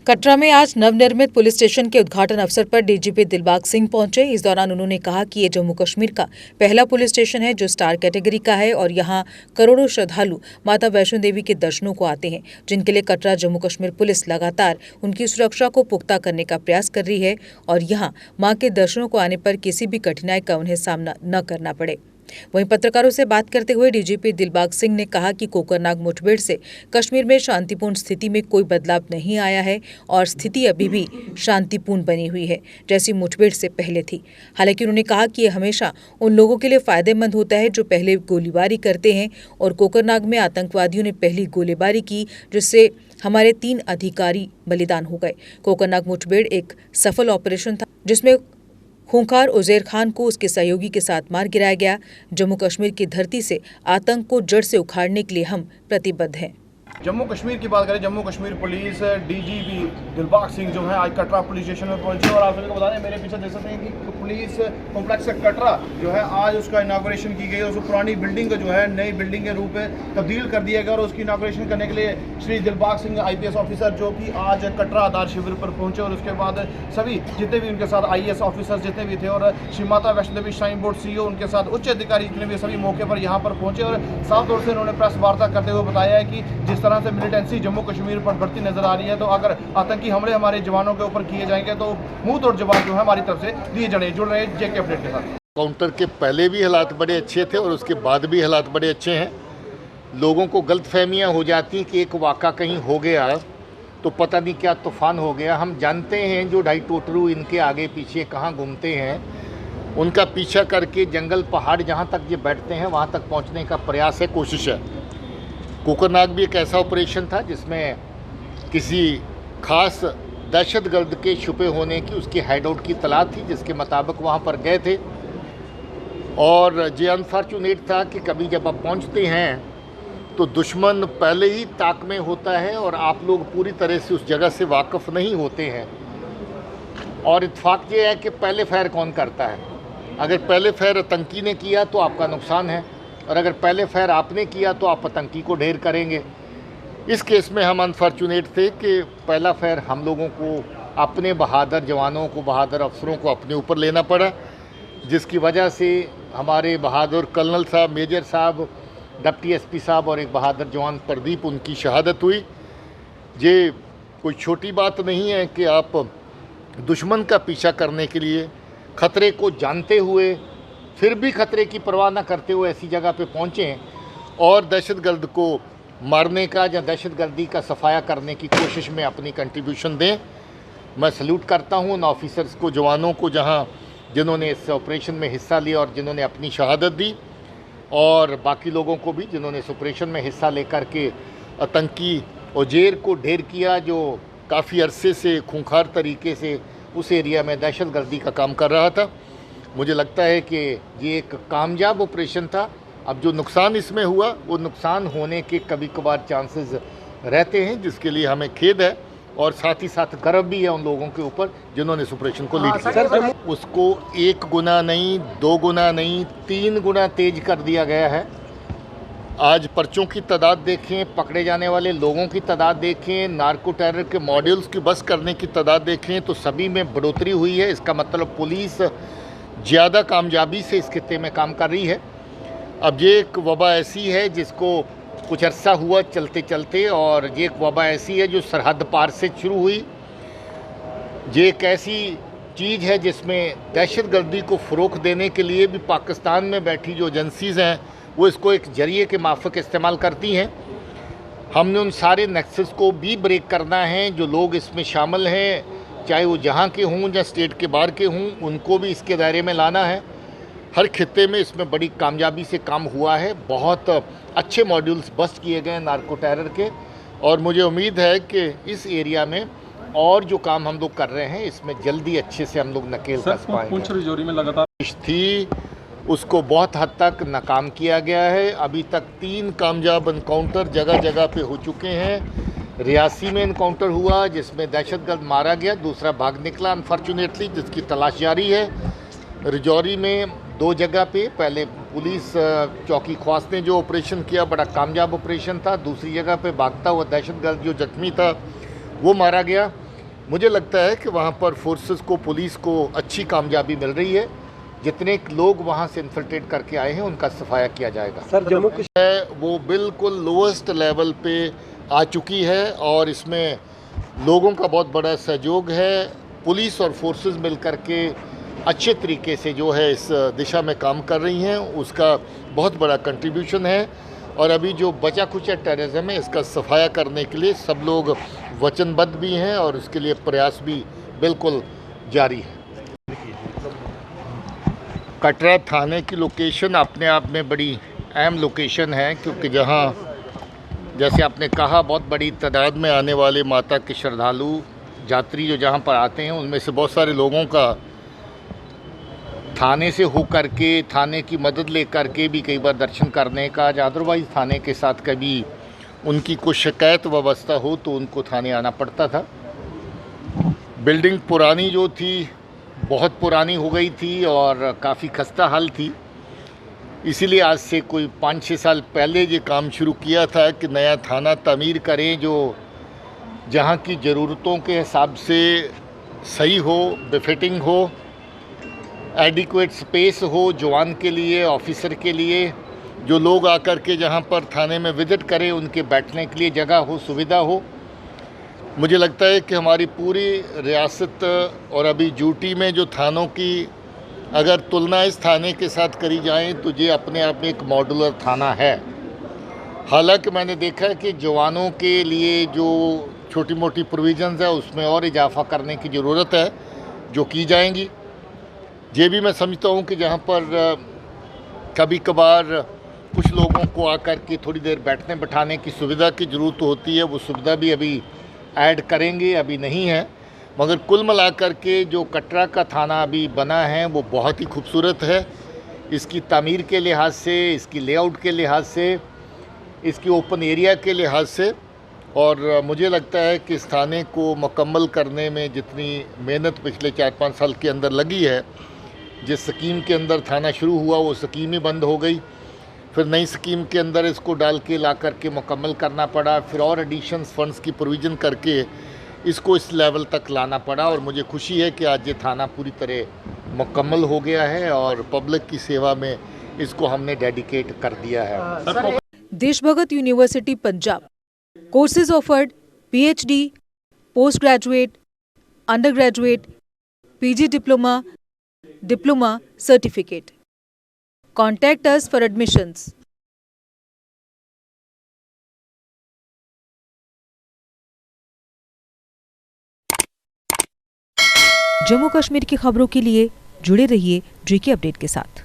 कटरा में आज नवनिर्मित पुलिस स्टेशन के उद्घाटन अवसर पर डीजीपी दिलबाग सिंह पहुंचे। इस दौरान उन्होंने कहा कि ये जम्मू कश्मीर का पहला पुलिस स्टेशन है जो स्टार कैटेगरी का है और यहां करोड़ों श्रद्धालु माता वैष्णो देवी के दर्शनों को आते हैं, जिनके लिए कटरा जम्मू कश्मीर पुलिस लगातार उनकी सुरक्षा को पुख्ता करने का प्रयास कर रही है और यहां मां के दर्शनों को आने पर किसी भी कठिनाई का उन्हें सामना न करना पड़े। वहीं पत्रकारों से बात करते हुए डीजीपी दिलबाग सिंह ने कहा कि कोकरनाग मुठभेड़ से कश्मीर में शांतिपूर्ण स्थिति में कोई बदलाव नहीं आया है और स्थिति अभी भी शांतिपूर्ण बनी हुई है जैसी मुठभेड़ से पहले थी। हालांकि उन्होंने कहा कि यह हमेशा उन लोगों के लिए फायदेमंद होता है जो पहले गोलीबारी करते हैं और कोकरनाग में आतंकवादियों ने पहली गोलीबारी की जिससे हमारे 3 अधिकारी बलिदान हो गए। कोकरनाग मुठभेड़ एक सफल ऑपरेशन था जिसमें खूंखार उजैर खान को उसके सहयोगी के साथ मार गिराया गया। जम्मू कश्मीर की धरती से आतंक को जड़ से उखाड़ने के लिए हम प्रतिबद्ध हैं। जम्मू कश्मीर की बात करें, जम्मू कश्मीर पुलिस डीजीपी दिलबाग सिंह जो है आज कटरा पुलिस स्टेशन में पहुंचे और आप सभी को बता दें मेरे पीछे देख सकते हैं कि पुलिस कॉम्प्लेक्स कटरा जो है आज उसका इनाग्रेशन की गई और उस पुरानी बिल्डिंग को जो है नई बिल्डिंग के रूप में तब्दील कर दिया गया और उसकी इनाग्रेशन करने के लिए श्री दिलबाग सिंह IPS ऑफिसर जो कि आज कटरा आधार शिविर पर पहुंचे और उसके बाद सभी जितने भी उनके साथ IAS ऑफिसर जितने भी थे और Shri Mata Vaishno Devi shrine board CEO उनके साथ उच्च अधिकारी जितने भी सभी मौके पर यहाँ पर पहुंचे और साफ तौर से उन्होंने प्रेस वार्ता करते हुए बताया है कि जिस तरह से मिलिटेंसी जम्मू कश्मीर पर बढ़ती नजर आ रही है तो अगर आतंकी हमले हमारे जवानों के ऊपर किए जाएंगे तो मुंह तोड़ जवाब जो है हमारी तरफ से दिए जाने। जुड़ रहे JK अपडेट के साथ। काउंटर के पहले भी हालात बड़े अच्छे थे और उसके बाद भी हालात बड़े अच्छे हैं। लोगों को गलतफहमियां हो जाती हैं कि एक वाक़ा कहीं हो गया तो पता नहीं क्या तूफान हो गया। हम जानते हैं जो ढाई टोटरू इनके आगे पीछे कहाँ घूमते हैं, उनका पीछा करके जंगल पहाड़ जहाँ तक ये बैठते हैं वहाँ तक पहुँचने का प्रयास है, कोशिश है। कोकरनाग भी एक ऐसा ऑपरेशन था जिसमें किसी खास दहशतगर्द के छुपे होने की उसकी हाइडआउट की तलाश थी, जिसके मुताबिक वहाँ पर गए थे और ये अनफॉर्चुनेट था कि कभी जब आप पहुँचते हैं तो दुश्मन पहले ही ताक में होता है और आप लोग पूरी तरह से उस जगह से वाकिफ़ नहीं होते हैं और इत्तेफाक ये है कि पहले फायर कौन करता है। अगर पहले फायर आतंकी ने किया तो आपका नुकसान है और अगर पहले फायर आपने किया तो आप आतंकी को ढेर करेंगे। इस केस में हम अनफॉर्चुनेट थे कि पहला फायर हम लोगों को अपने बहादुर जवानों को, बहादुर अफसरों को अपने ऊपर लेना पड़ा, जिसकी वजह से हमारे बहादुर कर्नल साहब, मेजर साहब, डिप्टी SP साहब और एक बहादुर जवान प्रदीप उनकी शहादत हुई। ये कोई छोटी बात नहीं है कि आप दुश्मन का पीछा करने के लिए ख़तरे को जानते हुए फिर भी खतरे की परवाह न करते हुए ऐसी जगह पे पहुँचें और दहशतगर्द को मारने का या दहशतगर्दी का सफाया करने की कोशिश में अपनी कंट्रीब्यूशन दें। मैं सल्यूट करता हूँ उन ऑफिसर्स को, जवानों को जिन्होंने इस ऑपरेशन में हिस्सा लिया और जिन्होंने अपनी शहादत दी और बाकी लोगों को भी जिन्होंने इस ऑपरेशन में हिस्सा लेकर के आतंकी उजैर को ढेर किया जो काफ़ी अरसे से खूंखार तरीके से उस एरिया में दहशतगर्दी का काम कर रहा था। मुझे लगता है कि ये एक कामयाब ऑपरेशन था। अब जो नुकसान इसमें हुआ वो नुकसान होने के कभी कभार चांसेस रहते हैं, जिसके लिए हमें खेद है और साथ ही साथ गर्व भी है उन लोगों के ऊपर जिन्होंने इस ऑपरेशन को लीड किया। उसको 1 गुना नहीं, 2 गुना नहीं, 3 गुना तेज कर दिया गया है। आज पर्चों की तादाद देखें, पकड़े जाने वाले लोगों की तादाद देखें, नार्को टेरर के मॉड्यूल्स की बस करने की तादाद देखें तो सभी में बढ़ोतरी हुई है। इसका मतलब पुलिस ज़्यादा कामयाबी से इस खित्ते में काम कर रही है। अब ये एक वबा ऐसी है जिसको कुछ अरसा हुआ चलते चलते और ये एक वबा ऐसी है जो सरहद पार से शुरू हुई। ये एक ऐसी चीज़ है जिसमें दहशतगर्दी को फ़रोग़ देने के लिए भी पाकिस्तान में बैठी जो एजेंसीज़ हैं वो इसको एक जरिए के माफ़िक इस्तेमाल करती हैं। हमने उन सारे नेक्सस को भी ब्रेक करना है। जो लोग इसमें शामिल हैं, चाहे वो जहाँ के हों या स्टेट के बाहर के हों, उनको भी इसके दायरे में लाना है। हर खित्ते में इसमें बड़ी कामयाबी से काम हुआ है। बहुत अच्छे मॉड्यूल्स बस्ट किए गए नार्को टेरर के और मुझे उम्मीद है कि इस एरिया में और जो काम हम लोग कर रहे हैं इसमें जल्दी अच्छे से हम लोग नकेल कस पाएंगे। पुंछ राजौरी में लगातार थी उसको बहुत हद तक नाकाम किया गया है। अभी तक 3 कामयाब इनकाउंटर जगह जगह पे हो चुके हैं। रियासी में इनकाउंटर हुआ जिसमें दहशतगर्द मारा गया, दूसरा भाग निकला अनफॉर्चुनेटली, जिसकी तलाश जारी है। राजौरी में 2 जगह पे पहले पुलिस चौकी ख्वास ने जो ऑपरेशन किया बड़ा कामयाब ऑपरेशन था। दूसरी जगह पे भागता हुआ दहशतगर्द जो जख्मी था वो मारा गया। मुझे लगता है कि वहाँ पर फोर्सेस को, पुलिस को अच्छी कामयाबी मिल रही है। जितने लोग वहाँ से इन्फिल्ट्रेट करके आए हैं उनका सफाया किया जाएगा। सर जम्मू कश्मीर वो बिल्कुल लोएस्ट लेवल पे आ चुकी है और इसमें लोगों का बहुत बड़ा सहयोग है। पुलिस और फोर्सेस मिलकर के अच्छे तरीके से जो है इस दिशा में काम कर रही हैं, उसका बहुत बड़ा कंट्रीब्यूशन है। और अभी जो बचा खुचा टेररिज्म है इसका सफाया करने के लिए सब लोग वचनबद्ध भी हैं और उसके लिए प्रयास भी बिल्कुल जारी है। कटरा थाने की लोकेशन अपने आप में बड़ी अहम लोकेशन है, क्योंकि जहां जैसे आपने कहा बहुत बड़ी तादाद में आने वाले माता के श्रद्धालु यात्री जो जहां पर आते हैं, उनमें से बहुत सारे लोगों का थाने से होकर के, थाने की मदद लेकर के भी कई बार दर्शन करने का, अदरवाइज़ थाने के साथ कभी उनकी कुछ शिकायत व्यवस्था हो तो उनको थाने आना पड़ता था। बिल्डिंग पुरानी जो थी बहुत पुरानी हो गई थी और काफ़ी खस्ता हाल थी, इसीलिए आज से कोई 5-6 साल पहले ये काम शुरू किया था कि नया थाना तामीर करें जो जहाँ की ज़रूरतों के हिसाब से सही हो, बेफिटिंग हो, एडिक्वेट स्पेस हो जवान के लिए, ऑफिसर के लिए, जो लोग आकर के जहाँ पर थाने में विज़िट करें उनके बैठने के लिए जगह हो, सुविधा हो। मुझे लगता है कि हमारी पूरी रियासत और अभी यूटी में जो थानों की अगर तुलना इस थाने के साथ करी जाए तो ये अपने आप में एक मॉड्यूलर थाना है। हालांकि मैंने देखा है कि जवानों के लिए जो छोटी मोटी प्रोविजंस है उसमें और इजाफा करने की ज़रूरत है, जो की जाएंगी। ये भी मैं समझता हूँ कि जहाँ पर कभी कभार कुछ लोगों को आकर के थोड़ी देर बैठने बैठाने की सुविधा की ज़रूरत होती है, वो सुविधा भी अभी ऐड करेंगे, अभी नहीं है। मगर कुल मिलाकर के जो कटरा का थाना अभी बना है वो बहुत ही खूबसूरत है। इसकी तामीर के लिहाज से, इसकी लेआउट के लिहाज से, इसकी ओपन एरिया के लिहाज से, और मुझे लगता है कि इस थाने को मुकम्मल करने में जितनी मेहनत पिछले 4-5 साल के अंदर लगी है, जिस स्कीम के अंदर थाना शुरू हुआ वो स्कीम ही बंद हो गई, फिर नई स्कीम के अंदर इसको डाल के ला करके मुकम्मल करना पड़ा, फिर और एडिशंस फंड्स की प्रोविज़न करके इसको इस लेवल तक लाना पड़ा। और मुझे खुशी है कि आज ये थाना पूरी तरह मुकम्मल हो गया है और पब्लिक की सेवा में इसको हमने डेडिकेट कर दिया है। Deshbhagat university Punjab courses offered PhD, post graduate, under graduate, PG diploma certificate. Contact us for admissions. Jammu Kashmir की खबरों के लिए जुड़े रहिए JK अपडेट के साथ।